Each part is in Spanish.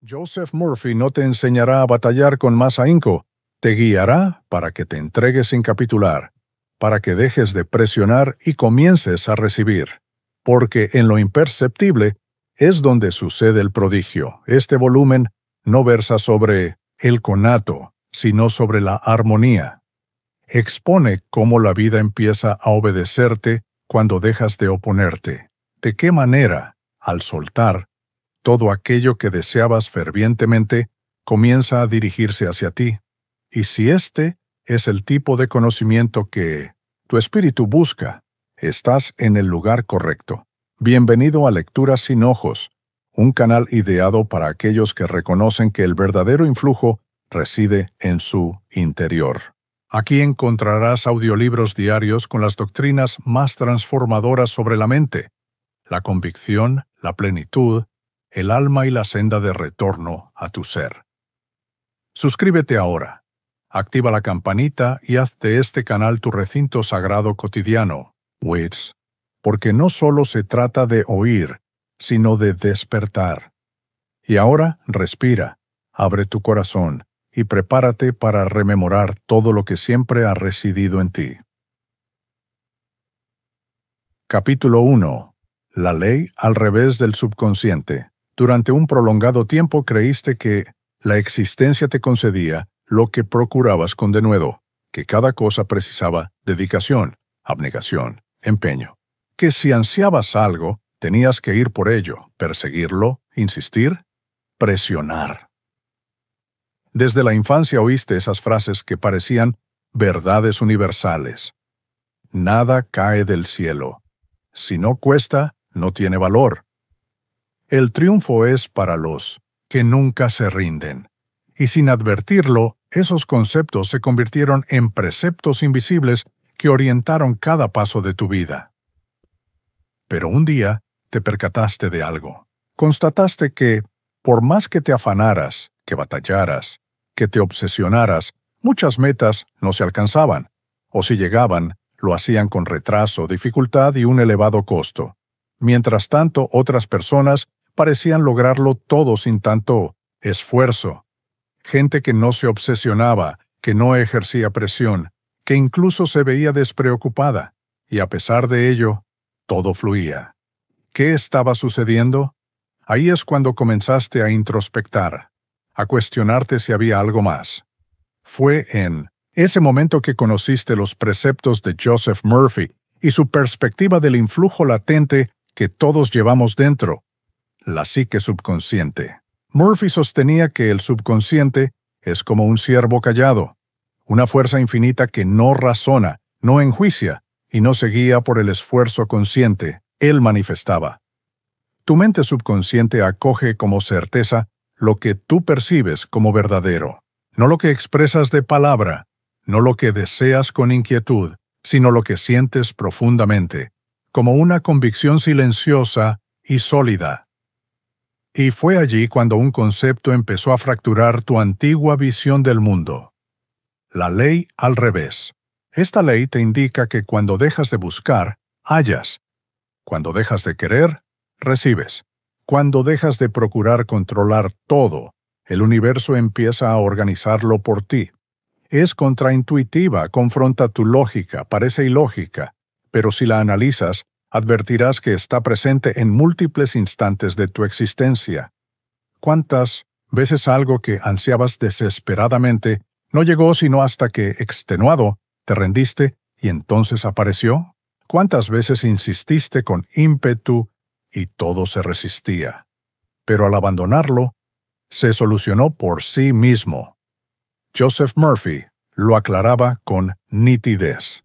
Joseph Murphy no te enseñará a batallar con más ahínco, te guiará para que te entregues sin capitular, para que dejes de presionar y comiences a recibir. Porque en lo imperceptible es donde sucede el prodigio. Este volumen no versa sobre el conato, sino sobre la armonía. Expone cómo la vida empieza a obedecerte cuando dejas de oponerte. ¿De qué manera, al soltar, todo aquello que deseabas fervientemente comienza a dirigirse hacia ti? Y si este es el tipo de conocimiento que tu espíritu busca, estás en el lugar correcto. Bienvenido a Lecturas sin Ojos, un canal ideado para aquellos que reconocen que el verdadero influjo reside en su interior. Aquí encontrarás audiolibros diarios con las doctrinas más transformadoras sobre la mente, la convicción, la plenitud, el alma y la senda de retorno a tu ser. Suscríbete ahora, activa la campanita y haz de este canal tu recinto sagrado cotidiano, WITS, porque no solo se trata de oír, sino de despertar. Y ahora respira, abre tu corazón y prepárate para rememorar todo lo que siempre ha residido en ti. Capítulo 1. La ley al revés del subconsciente. Durante un prolongado tiempo creíste que la existencia te concedía lo que procurabas con denuedo, que cada cosa precisaba dedicación, abnegación, empeño, que si ansiabas algo, tenías que ir por ello, perseguirlo, insistir, presionar. Desde la infancia oíste esas frases que parecían verdades universales. Nada cae del cielo. Si no cuesta, no tiene valor. El triunfo es para los que nunca se rinden. Y sin advertirlo, esos conceptos se convirtieron en preceptos invisibles que orientaron cada paso de tu vida. Pero un día te percataste de algo. Constataste que, por más que te afanaras, que batallaras, que te obsesionaras, muchas metas no se alcanzaban, o si llegaban, lo hacían con retraso, dificultad y un elevado costo. Mientras tanto, otras personas parecían lograrlo todo sin tanto esfuerzo. Gente que no se obsesionaba, que no ejercía presión, que incluso se veía despreocupada, y a pesar de ello, todo fluía. ¿Qué estaba sucediendo? Ahí es cuando comenzaste a introspectar, a cuestionarte si había algo más. Fue en ese momento que conociste los preceptos de Joseph Murphy y su perspectiva del influjo latente que todos llevamos dentro, la psique subconsciente. Murphy sostenía que el subconsciente es como un ciervo callado, una fuerza infinita que no razona, no enjuicia y no se guía por el esfuerzo consciente. Él manifestaba: tu mente subconsciente acoge como certeza lo que tú percibes como verdadero, no lo que expresas de palabra, no lo que deseas con inquietud, sino lo que sientes profundamente, como una convicción silenciosa y sólida. Y fue allí cuando un concepto empezó a fracturar tu antigua visión del mundo. La ley al revés. Esta ley te indica que cuando dejas de buscar, hallas. Cuando dejas de querer, recibes. Cuando dejas de procurar controlar todo, el universo empieza a organizarlo por ti. Es contraintuitiva, confronta tu lógica, parece ilógica, pero si la analizas, advertirás que está presente en múltiples instantes de tu existencia. ¿Cuántas veces algo que ansiabas desesperadamente no llegó sino hasta que, extenuado, te rendiste y entonces apareció? ¿Cuántas veces insististe con ímpetu y todo se resistía? Pero al abandonarlo, se solucionó por sí mismo. Joseph Murphy lo aclaraba con nitidez.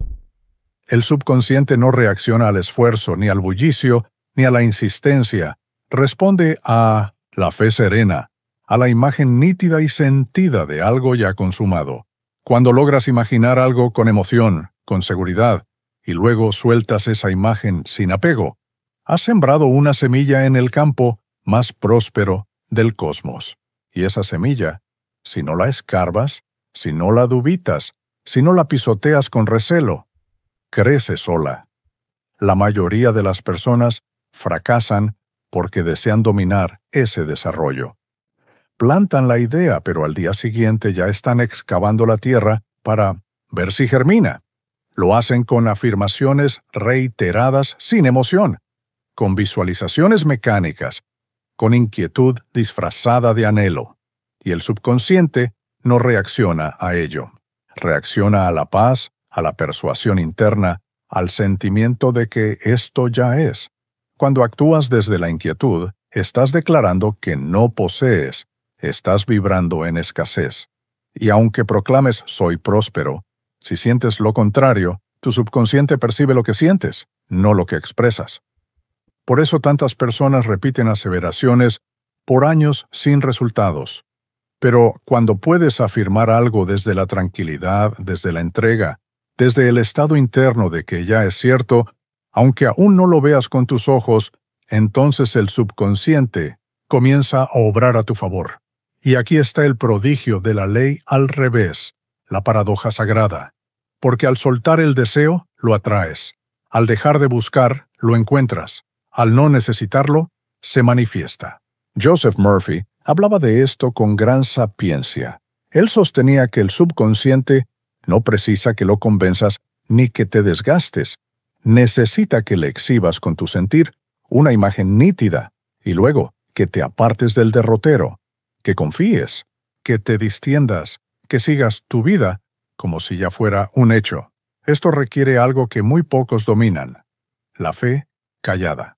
El subconsciente no reacciona al esfuerzo, ni al bullicio, ni a la insistencia. Responde a la fe serena, a la imagen nítida y sentida de algo ya consumado. Cuando logras imaginar algo con emoción, con seguridad, y luego sueltas esa imagen sin apego, has sembrado una semilla en el campo más próspero del cosmos. Y esa semilla, si no la escarbas, si no la dubitas, si no la pisoteas con recelo, crece sola. La mayoría de las personas fracasan porque desean dominar ese desarrollo. Plantan la idea, pero al día siguiente ya están excavando la tierra para ver si germina. Lo hacen con afirmaciones reiteradas sin emoción, con visualizaciones mecánicas, con inquietud disfrazada de anhelo. Y el subconsciente no reacciona a ello. Reacciona a la paz, a la persuasión interna, al sentimiento de que esto ya es. Cuando actúas desde la inquietud, estás declarando que no posees, estás vibrando en escasez. Y aunque proclames soy próspero, si sientes lo contrario, tu subconsciente percibe lo que sientes, no lo que expresas. Por eso tantas personas repiten aseveraciones por años sin resultados. Pero cuando puedes afirmar algo desde la tranquilidad, desde la entrega, desde el estado interno de que ya es cierto, aunque aún no lo veas con tus ojos, entonces el subconsciente comienza a obrar a tu favor. Y aquí está el prodigio de la ley al revés, la paradoja sagrada. Porque al soltar el deseo, lo atraes. Al dejar de buscar, lo encuentras. Al no necesitarlo, se manifiesta. Joseph Murphy hablaba de esto con gran sapiencia. Él sostenía que el subconsciente no precisa que lo convenzas ni que te desgastes. Necesita que le exhibas con tu sentir una imagen nítida y luego que te apartes del derrotero, que confíes, que te distiendas, que sigas tu vida como si ya fuera un hecho. Esto requiere algo que muy pocos dominan: la fe callada.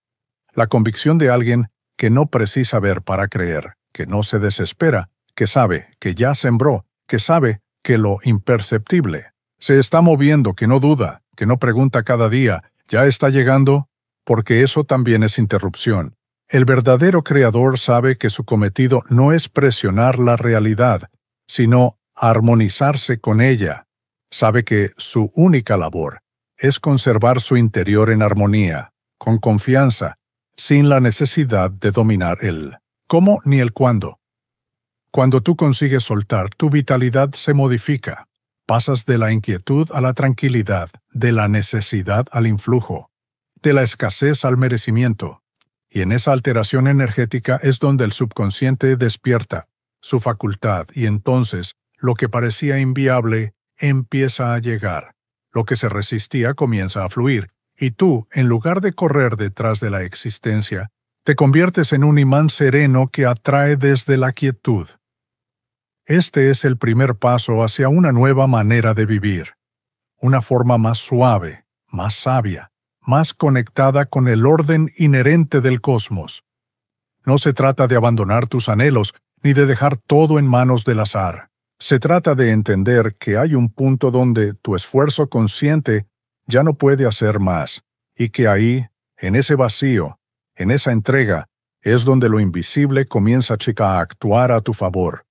La convicción de alguien que no precisa ver para creer, que no se desespera, que sabe que ya sembró, que sabe que lo imperceptible se está moviendo, que no duda, que no pregunta cada día, ¿ya está llegando? Porque eso también es interrupción. El verdadero creador sabe que su cometido no es presionar la realidad, sino armonizarse con ella. Sabe que su única labor es conservar su interior en armonía, con confianza, sin la necesidad de dominar el cómo ni el cuándo. Cuando tú consigues soltar, tu vitalidad se modifica. Pasas de la inquietud a la tranquilidad, de la necesidad al influjo, de la escasez al merecimiento. Y en esa alteración energética es donde el subconsciente despierta su facultad y entonces lo que parecía inviable empieza a llegar. Lo que se resistía comienza a fluir. Y tú, en lugar de correr detrás de la existencia, te conviertes en un imán sereno que atrae desde la quietud. Este es el primer paso hacia una nueva manera de vivir, una forma más suave, más sabia, más conectada con el orden inherente del cosmos. No se trata de abandonar tus anhelos ni de dejar todo en manos del azar. Se trata de entender que hay un punto donde tu esfuerzo consciente ya no puede hacer más, y que ahí, en ese vacío, en esa entrega, es donde lo invisible comienza a actuar a tu favor.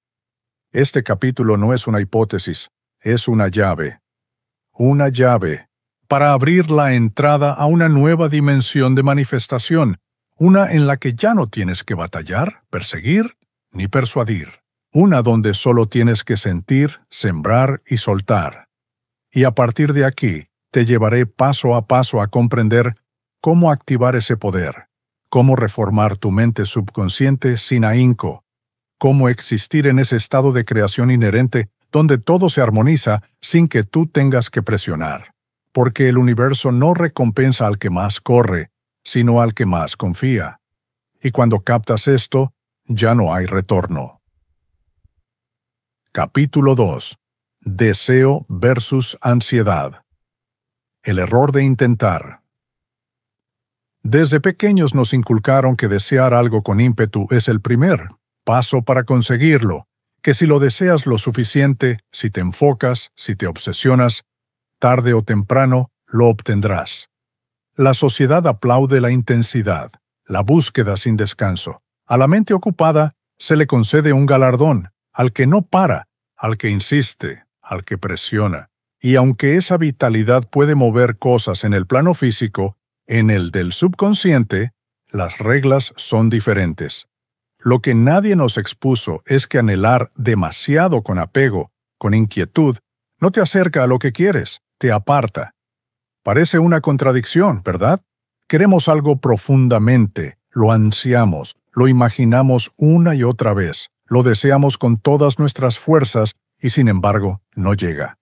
Este capítulo no es una hipótesis, es una llave. Una llave para abrir la entrada a una nueva dimensión de manifestación, una en la que ya no tienes que batallar, perseguir, ni persuadir. Una donde solo tienes que sentir, sembrar y soltar. Y a partir de aquí, te llevaré paso a paso a comprender cómo activar ese poder, cómo reformar tu mente subconsciente sin ahínco, cómo existir en ese estado de creación inherente donde todo se armoniza sin que tú tengas que presionar. Porque el universo no recompensa al que más corre, sino al que más confía. Y cuando captas esto, ya no hay retorno. Capítulo 2. Deseo versus ansiedad. El error de intentar. Desde pequeños nos inculcaron que desear algo con ímpetu es el primer paso para conseguirlo, que si lo deseas lo suficiente, si te enfocas, si te obsesionas, tarde o temprano lo obtendrás. La sociedad aplaude la intensidad, la búsqueda sin descanso. A la mente ocupada se le concede un galardón, al que no para, al que insiste, al que presiona. Y aunque esa vitalidad puede mover cosas en el plano físico, en el del subconsciente, las reglas son diferentes. Lo que nadie nos expuso es que anhelar demasiado con apego, con inquietud, no te acerca a lo que quieres, te aparta. Parece una contradicción, ¿verdad? Queremos algo profundamente, lo ansiamos, lo imaginamos una y otra vez, Lo deseamos con todas nuestras fuerzas y sin embargo no llega.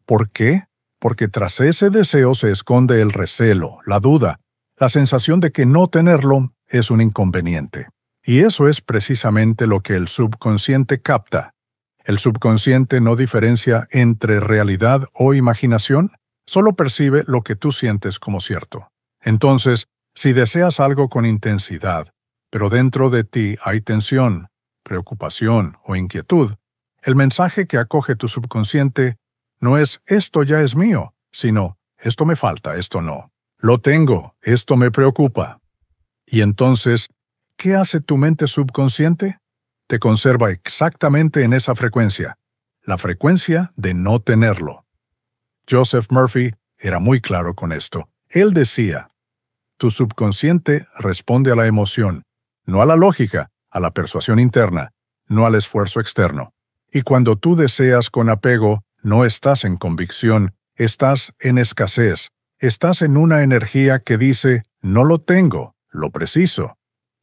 ¿Por qué? Porque tras ese deseo se esconde el recelo, la duda, la sensación de que no tenerlo es un inconveniente. Y eso es precisamente lo que el subconsciente capta. El subconsciente no diferencia entre realidad o imaginación, solo percibe lo que tú sientes como cierto. Entonces, si deseas algo con intensidad, pero dentro de ti hay tensión, preocupación o inquietud, el mensaje que acoge tu subconsciente no es «esto ya es mío», sino «esto me falta, esto no». «Lo tengo, esto me preocupa». Y entonces, ¿qué hace tu mente subconsciente? Te conserva exactamente en esa frecuencia, la frecuencia de no tenerlo. Joseph Murphy era muy claro con esto. Él decía, tu subconsciente responde a la emoción, no a la lógica, a la persuasión interna, no al esfuerzo externo. Y cuando tú deseas con apego, no estás en convicción, estás en escasez, estás en una energía que dice, no lo tengo, lo preciso.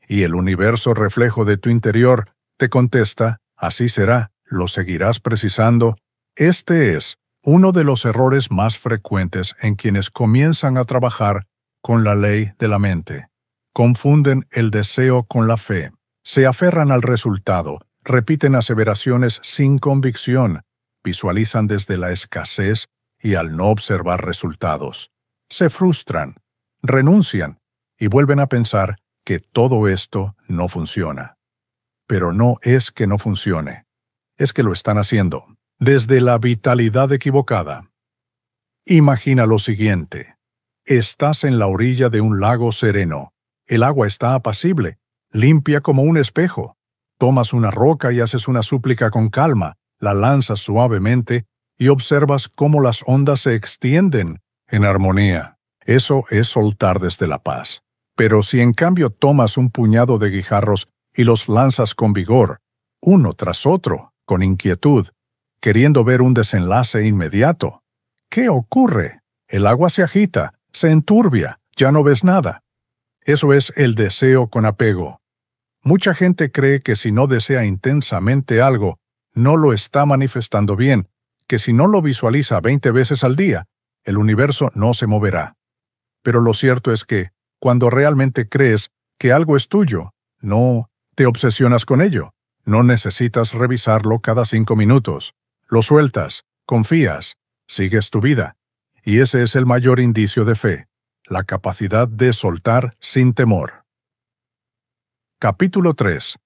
Y el universo reflejo de tu interior te contesta, así será, lo seguirás precisando. Este es uno de los errores más frecuentes en quienes comienzan a trabajar con la ley de la mente. Confunden el deseo con la fe, se aferran al resultado, repiten aseveraciones sin convicción, visualizan desde la escasez y al no observar resultados. Se frustran, renuncian y vuelven a pensar que todo esto no funciona. Pero no es que no funcione, es que lo están haciendo desde la vitalidad equivocada. Imagina lo siguiente. Estás en la orilla de un lago sereno. El agua está apacible, limpia como un espejo. Tomas una roca y haces una súplica con calma, la lanzas suavemente y observas cómo las ondas se extienden en armonía. Eso es soltar desde la paz. Pero si en cambio tomas un puñado de guijarros y los lanzas con vigor, uno tras otro, con inquietud, queriendo ver un desenlace inmediato, ¿qué ocurre? El agua se agita, se enturbia, ya no ves nada. Eso es el deseo con apego. Mucha gente cree que si no desea intensamente algo, no lo está manifestando bien, que si no lo visualiza 20 veces al día, el universo no se moverá. Pero lo cierto es que, cuando realmente crees que algo es tuyo, no te obsesionas con ello. No necesitas revisarlo cada 5 minutos. Lo sueltas, confías, sigues tu vida. Y ese es el mayor indicio de fe, la capacidad de soltar sin temor. Capítulo 3.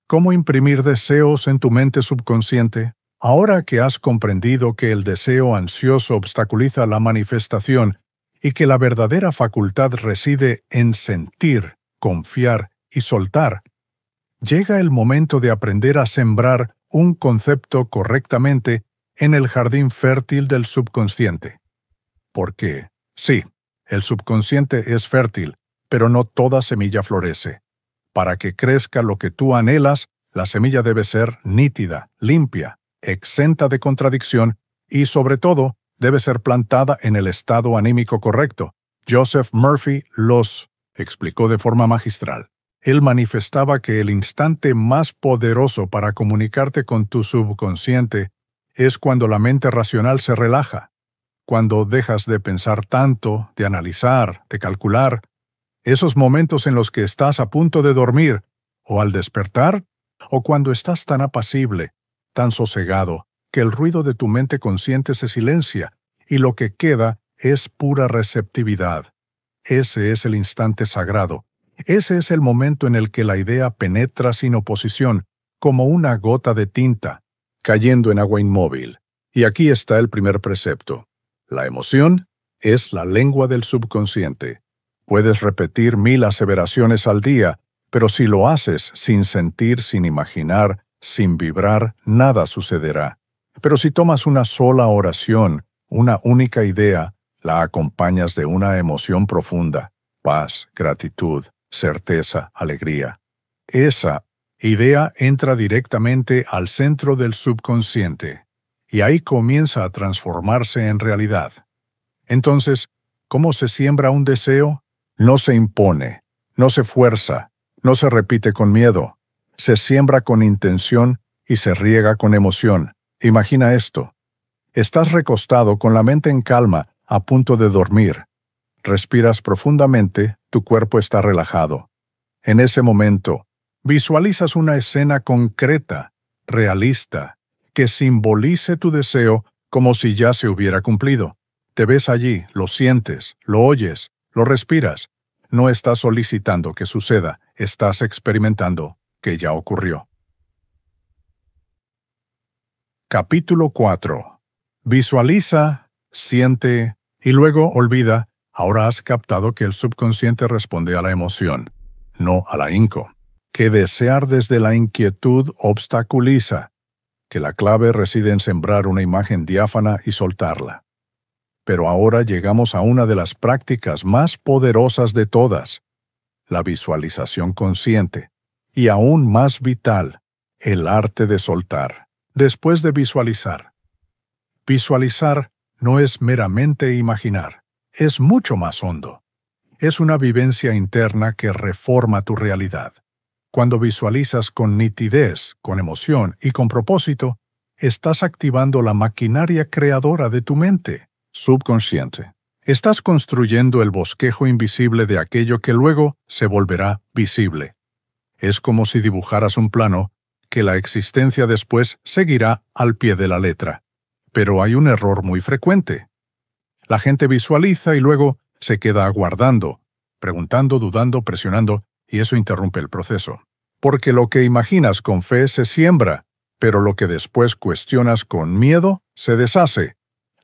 ¿Cómo imprimir deseos en tu mente subconsciente? Ahora que has comprendido que el deseo ansioso obstaculiza la manifestación y que la verdadera facultad reside en sentir, confiar y soltar, llega el momento de aprender a sembrar un concepto correctamente en el jardín fértil del subconsciente. Porque, sí, el subconsciente es fértil, pero no toda semilla florece. Para que crezca lo que tú anhelas, la semilla debe ser nítida, limpia, exenta de contradicción y, sobre todo, debe ser plantada en el estado anímico correcto. Joseph Murphy los explicó de forma magistral. Él manifestaba que el instante más poderoso para comunicarte con tu subconsciente es cuando la mente racional se relaja, cuando dejas de pensar tanto, de analizar, de calcular. Esos momentos en los que estás a punto de dormir, o al despertar, o cuando estás tan apacible, tan sosegado, que el ruido de tu mente consciente se silencia y lo que queda es pura receptividad. Ese es el instante sagrado. Ese es el momento en el que la idea penetra sin oposición, como una gota de tinta, cayendo en agua inmóvil. Y aquí está el primer precepto. La emoción es la lengua del subconsciente. Puedes repetir 1000 aseveraciones al día, pero si lo haces sin sentir, sin imaginar, sin vibrar, nada sucederá. Pero si tomas una sola oración, una única idea, la acompañas de una emoción profunda, paz, gratitud, certeza, alegría. Esa idea entra directamente al centro del subconsciente, y ahí comienza a transformarse en realidad. Entonces, ¿cómo se siembra un deseo? No se impone, no se fuerza, no se repite con miedo. Se siembra con intención y se riega con emoción. Imagina esto. Estás recostado con la mente en calma, a punto de dormir. Respiras profundamente, tu cuerpo está relajado. En ese momento, visualizas una escena concreta, realista, que simbolice tu deseo como si ya se hubiera cumplido. Te ves allí, lo sientes, lo oyes, lo respiras. No estás solicitando que suceda, estás experimentando que ya ocurrió. Capítulo 4. Visualiza, siente y luego olvida. Ahora has captado que el subconsciente responde a la emoción, no a la inco. Que desear desde la inquietud obstaculiza. Que la clave reside en sembrar una imagen diáfana y soltarla. Pero ahora llegamos a una de las prácticas más poderosas de todas, la visualización consciente, y aún más vital, el arte de soltar. Después de visualizar. Visualizar no es meramente imaginar, es mucho más hondo. Es una vivencia interna que reforma tu realidad. Cuando visualizas con nitidez, con emoción y con propósito, estás activando la maquinaria creadora de tu mente, subconsciente. Estás construyendo el bosquejo invisible de aquello que luego se volverá visible. Es como si dibujaras un plano que la existencia después seguirá al pie de la letra. Pero hay un error muy frecuente. La gente visualiza y luego se queda aguardando, preguntando, dudando, presionando, y eso interrumpe el proceso. Porque lo que imaginas con fe se siembra, pero lo que después cuestionas con miedo se deshace.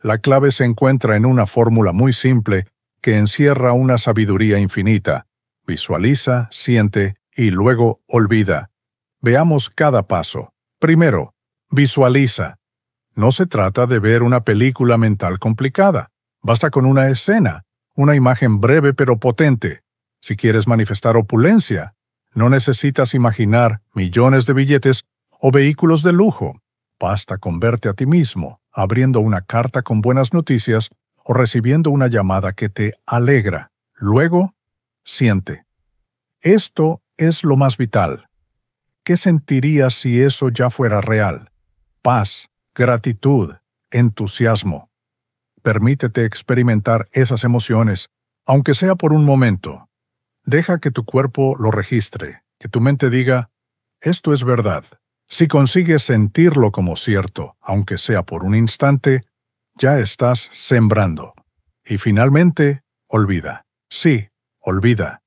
La clave se encuentra en una fórmula muy simple que encierra una sabiduría infinita. Visualiza, siente y luego olvida. Veamos cada paso. Primero, visualiza. No se trata de ver una película mental complicada. Basta con una escena, una imagen breve pero potente. Si quieres manifestar opulencia, no necesitas imaginar millones de billetes o vehículos de lujo. Basta con verte a ti mismo, abriendo una carta con buenas noticias o recibiendo una llamada que te alegra. Luego, siente. Esto es lo más vital. ¿Qué sentirías si eso ya fuera real? Paz, gratitud, entusiasmo. Permítete experimentar esas emociones, aunque sea por un momento. Deja que tu cuerpo lo registre, que tu mente diga, esto es verdad. Si consigues sentirlo como cierto, aunque sea por un instante, ya estás sembrando. Y finalmente, olvida. Sí, olvida.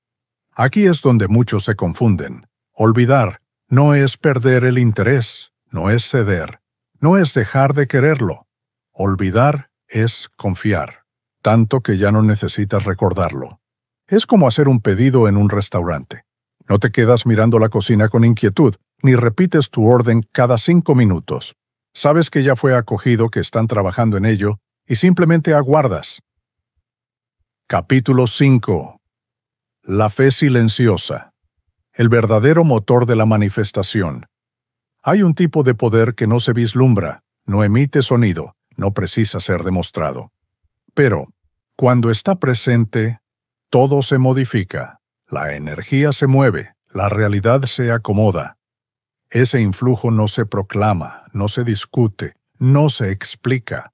Aquí es donde muchos se confunden. Olvidar no es perder el interés, no es ceder, no es dejar de quererlo. Olvidar es confiar, tanto que ya no necesitas recordarlo. Es como hacer un pedido en un restaurante. No te quedas mirando la cocina con inquietud, ni repites tu orden cada 5 minutos. Sabes que ya fue acogido, que están trabajando en ello, y simplemente aguardas. Capítulo 5. La fe silenciosa. El verdadero motor de la manifestación. Hay un tipo de poder que no se vislumbra, no emite sonido, no precisa ser demostrado. Pero, cuando está presente, todo se modifica, la energía se mueve, la realidad se acomoda. Ese influjo no se proclama, no se discute, no se explica.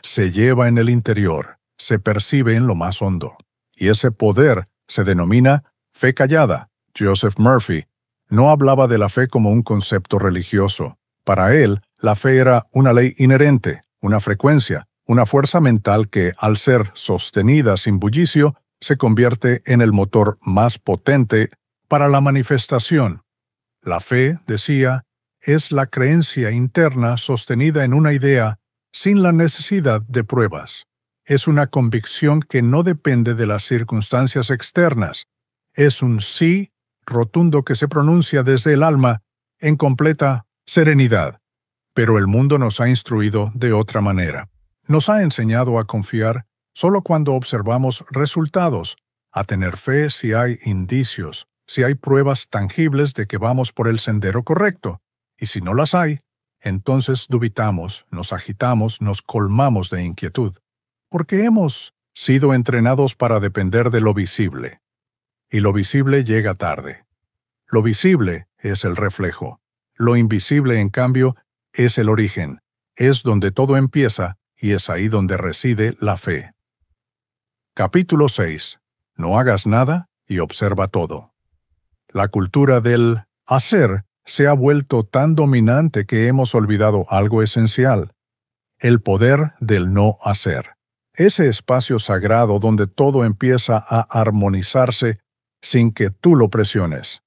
Se lleva en el interior, se percibe en lo más hondo. Y ese poder se denomina fe callada. Joseph Murphy no hablaba de la fe como un concepto religioso. Para él, la fe era una ley inherente, una frecuencia, una fuerza mental que, al ser sostenida sin bullicio, se convierte en el motor más potente para la manifestación. La fe, decía, es la creencia interna sostenida en una idea sin la necesidad de pruebas. Es una convicción que no depende de las circunstancias externas. Es un sí rotundo que se pronuncia desde el alma en completa serenidad. Pero el mundo nos ha instruido de otra manera. Nos ha enseñado a confiar solo cuando observamos resultados, a tener fe si hay indicios, si hay pruebas tangibles de que vamos por el sendero correcto, y si no las hay, entonces dubitamos, nos agitamos, nos colmamos de inquietud, porque hemos sido entrenados para depender de lo visible, y lo visible llega tarde. Lo visible es el reflejo. Lo invisible, en cambio, es el origen. Es donde todo empieza y es ahí donde reside la fe. Capítulo 6. No hagas nada y observa todo. La cultura del hacer se ha vuelto tan dominante que hemos olvidado algo esencial: el poder del no hacer. Ese espacio sagrado donde todo empieza a armonizarse sin que tú lo presiones.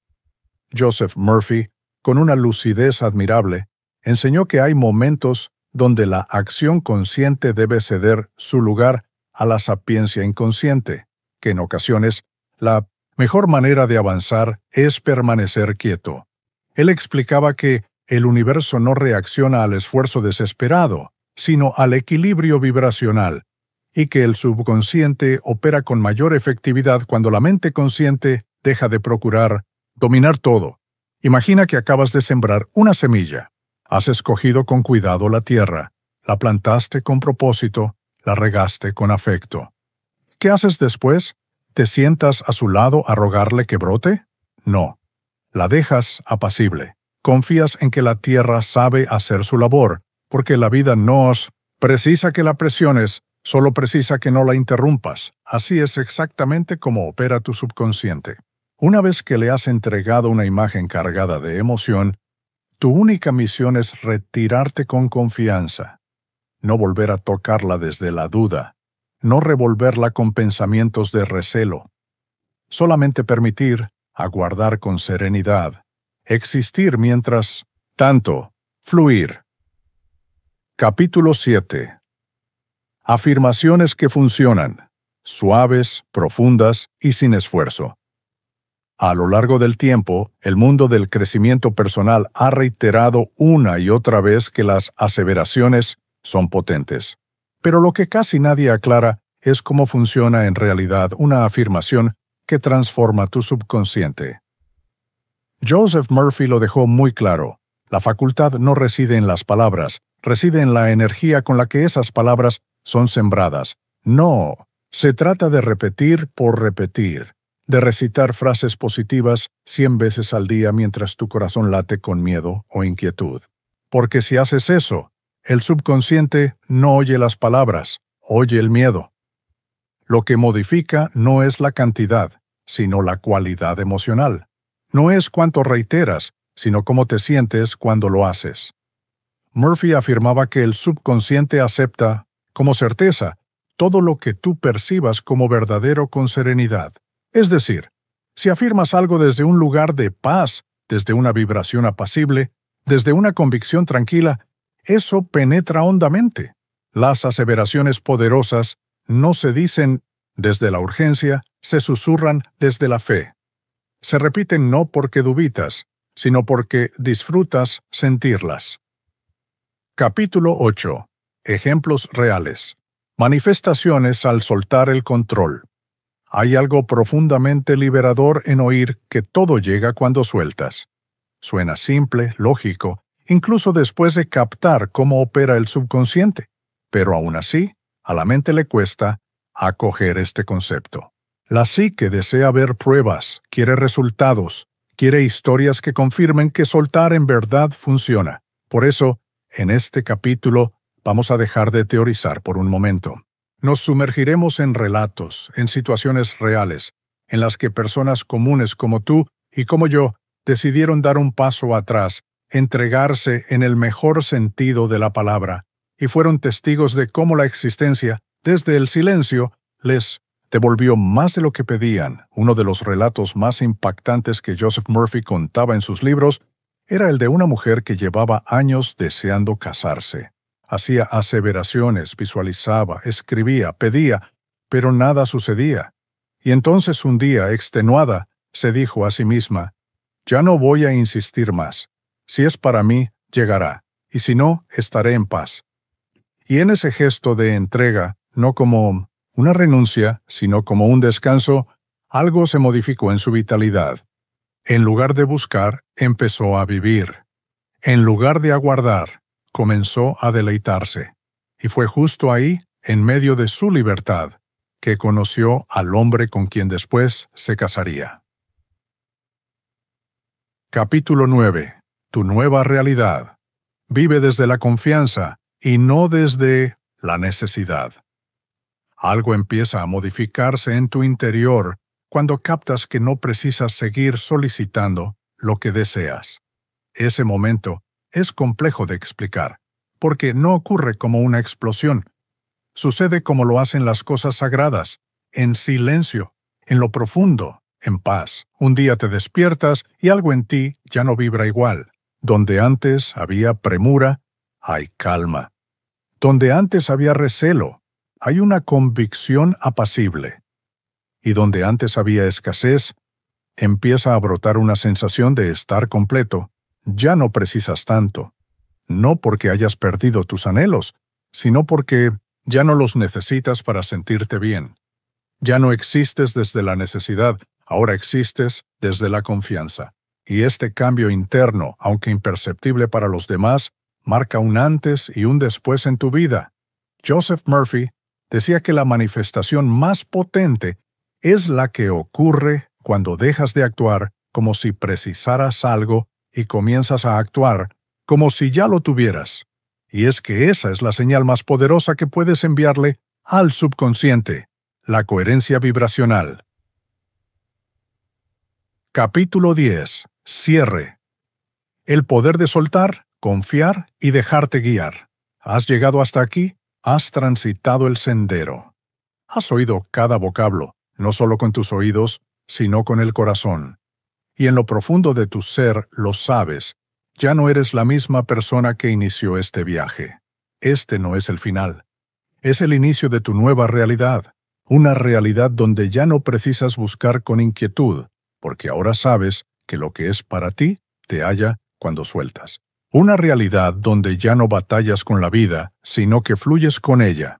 Joseph Murphy, con una lucidez admirable, enseñó que hay momentos donde la acción consciente debe ceder su lugar a la sapiencia inconsciente, que en ocasiones la mejor manera de avanzar es permanecer quieto. Él explicaba que el universo no reacciona al esfuerzo desesperado, sino al equilibrio vibracional, y que el subconsciente opera con mayor efectividad cuando la mente consciente deja de procurar dominar todo. Imagina que acabas de sembrar una semilla. Has escogido con cuidado la tierra, la plantaste con propósito, la regaste con afecto. ¿Qué haces después? ¿Te sientas a su lado a rogarle que brote? No. La dejas apacible. Confías en que la tierra sabe hacer su labor, porque la vida no precisa que la presiones, solo precisa que no la interrumpas. Así es exactamente como opera tu subconsciente. Una vez que le has entregado una imagen cargada de emoción, tu única misión es retirarte con confianza. No volver a tocarla desde la duda. No revolverla con pensamientos de recelo. Solamente permitir, aguardar con serenidad, existir mientras tanto, fluir. Capítulo 7. Afirmaciones que funcionan, suaves, profundas y sin esfuerzo. A lo largo del tiempo, el mundo del crecimiento personal ha reiterado una y otra vez que las aseveraciones son potentes. Pero lo que casi nadie aclara es cómo funciona en realidad una afirmación que transforma tu subconsciente. Joseph Murphy lo dejó muy claro. La facultad no reside en las palabras, reside en la energía con la que esas palabras son sembradas. No, se trata de repetir por repetir, de recitar frases positivas 100 veces al día mientras tu corazón late con miedo o inquietud. Porque si haces eso, el subconsciente no oye las palabras, oye el miedo. Lo que modifica no es la cantidad, sino la cualidad emocional. No es cuánto reiteras, sino cómo te sientes cuando lo haces. Murphy afirmaba que el subconsciente acepta, como certeza, todo lo que tú percibas como verdadero con serenidad. Es decir, si afirmas algo desde un lugar de paz, desde una vibración apacible, desde una convicción tranquila, eso penetra hondamente. Las aseveraciones poderosas no se dicen desde la urgencia, se susurran desde la fe. Se repiten no porque dubitas, sino porque disfrutas sentirlas. Capítulo 8. Ejemplos reales. Manifestaciones al soltar el control. Hay algo profundamente liberador en oír que todo llega cuando sueltas. Suena simple, lógico, incluso después de captar cómo opera el subconsciente, pero aún así, a la mente le cuesta acoger este concepto. La psique desea ver pruebas, quiere resultados, quiere historias que confirmen que soltar en verdad funciona. Por eso, en este capítulo, vamos a dejar de teorizar por un momento. Nos sumergiremos en relatos, en situaciones reales, en las que personas comunes como tú y como yo decidieron dar un paso atrás, entregarse en el mejor sentido de la palabra, y fueron testigos de cómo la existencia, desde el silencio, les devolvió más de lo que pedían. Uno de los relatos más impactantes que Joseph Murphy contaba en sus libros era el de una mujer que llevaba años deseando casarse. Hacía aseveraciones, visualizaba, escribía, pedía, pero nada sucedía. Y entonces un día, extenuada, se dijo a sí misma: «Ya no voy a insistir más. Si es para mí, llegará, y si no, estaré en paz». Y en ese gesto de entrega, no como una renuncia, sino como un descanso, algo se modificó en su vitalidad. En lugar de buscar, empezó a vivir. En lugar de aguardar, comenzó a deleitarse. Y fue justo ahí, en medio de su libertad, que conoció al hombre con quien después se casaría. Capítulo 9. Tu nueva realidad. Vive desde la confianza y no desde la necesidad. Algo empieza a modificarse en tu interior cuando captas que no precisas seguir solicitando lo que deseas. Ese momento es complejo de explicar, porque no ocurre como una explosión. Sucede como lo hacen las cosas sagradas, en silencio, en lo profundo, en paz. Un día te despiertas y algo en ti ya no vibra igual. Donde antes había premura, hay calma. Donde antes había recelo, hay una convicción apacible. Y donde antes había escasez, empieza a brotar una sensación de estar completo. Ya no precisas tanto. No porque hayas perdido tus anhelos, sino porque ya no los necesitas para sentirte bien. Ya no existes desde la necesidad, ahora existes desde la confianza. Y este cambio interno, aunque imperceptible para los demás, marca un antes y un después en tu vida. Joseph Murphy decía que la manifestación más potente es la que ocurre cuando dejas de actuar como si precisaras algo y comienzas a actuar como si ya lo tuvieras. Y es que esa es la señal más poderosa que puedes enviarle al subconsciente, la coherencia vibracional. Capítulo 10. Cierre. El poder de soltar, confiar y dejarte guiar. ¿Has llegado hasta aquí? Has transitado el sendero. Has oído cada vocablo, no solo con tus oídos, sino con el corazón. Y en lo profundo de tu ser lo sabes. Ya no eres la misma persona que inició este viaje. Este no es el final. Es el inicio de tu nueva realidad. Una realidad donde ya no precisas buscar con inquietud, porque ahora sabes que lo que es para ti te halla cuando sueltas. Una realidad donde ya no batallas con la vida, sino que fluyes con ella.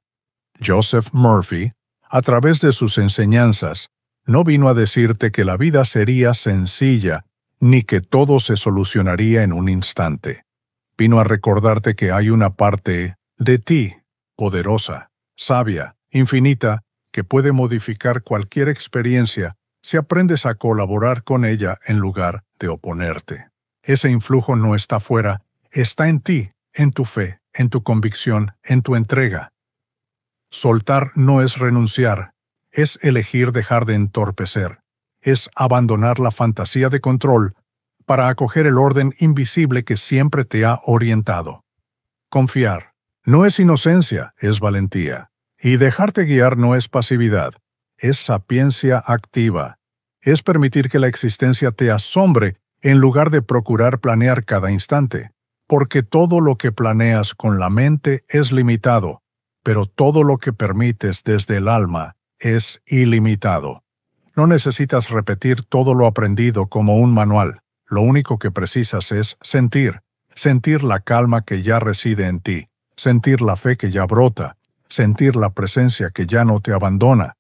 Joseph Murphy, a través de sus enseñanzas, no vino a decirte que la vida sería sencilla, ni que todo se solucionaría en un instante. Vino a recordarte que hay una parte de ti, poderosa, sabia, infinita, que puede modificar cualquier experiencia si aprendes a colaborar con ella en lugar de oponerte. Ese influjo no está fuera, está en ti, en tu fe, en tu convicción, en tu entrega. Soltar no es renunciar, es elegir dejar de entorpecer, es abandonar la fantasía de control para acoger el orden invisible que siempre te ha orientado. Confiar no es inocencia, es valentía. Y dejarte guiar no es pasividad, es sapiencia activa. Es permitir que la existencia te asombre en lugar de procurar planear cada instante. Porque todo lo que planeas con la mente es limitado, pero todo lo que permites desde el alma es ilimitado. No necesitas repetir todo lo aprendido como un manual. Lo único que precisas es sentir la calma que ya reside en ti, sentir la fe que ya brota, sentir la presencia que ya no te abandona,